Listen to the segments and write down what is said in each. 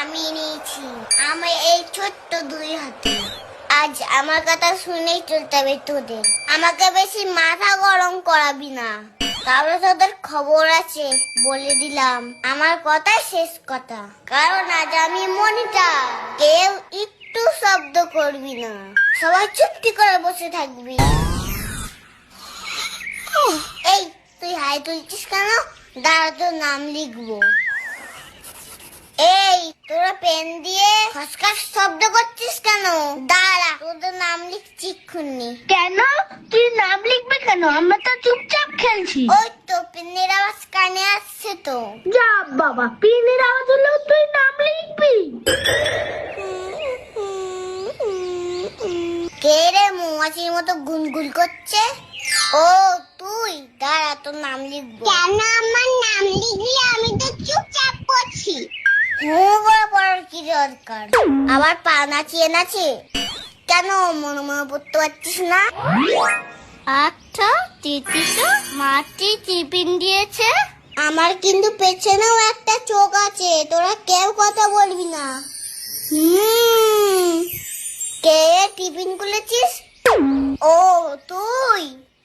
নামিয়ে নিয়েছি আমি এই ছোট্ট দুই হাতে। আজ আমার কথা শুনেই চলতে হবে তোদের। আমাকে বেশি মাথা গরম করাবি না, তাহলে তোদের খবর আছে বলে দিলাম। আমার কথাই শেষ কথা, কারণ আজ আমি মনিটর। কেউ একটু শব্দ করবি না, সবাই চুপটি করে বসে থাকবি। এই তুই হাই তুলছিস কেন? দাঁড়া, তোর নাম লিখবো। এই তোরা পেন দিয়ে খসখস শব্দ করছিস কেন? দাঁড়া, তোদের নাম লিখছি এক্ষুনি। কেন? তুই নাম লিখবি কেন? আমরা তো চুপচাপ খেলছি। ওই তো পেনের আওয়াজ কানে আসছে তো। যা বাবা, পিনের আওয়াজ হলো তুই নাম লিখবি? কে রে মৌমাছির মতো গুনগুন করছে? ও তুই, দাঁড়া তোর নাম লিখবো। কেন আমার নাম লিখবি? আমি তো চুপচাপ করছি। পড়ার কি দরকার? আবার পা নাচিয়ে নাচে কেন? মনে মনে পড়তে পারছিস না? আচ্ছা, তিতিটা মাটি টিফিন দিয়েছে। আমার কিন্তু পেছনেও একটা চোখ আছে, তোরা কেউ কথা বলবি না। কে টিফিন খুলেছিস? ও তুই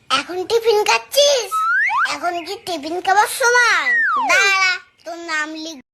এখন টিফিন খাচ্ছিস? এখন কি টিফিন খাবার সময়? দাঁড়া, তোর নাম লিখ।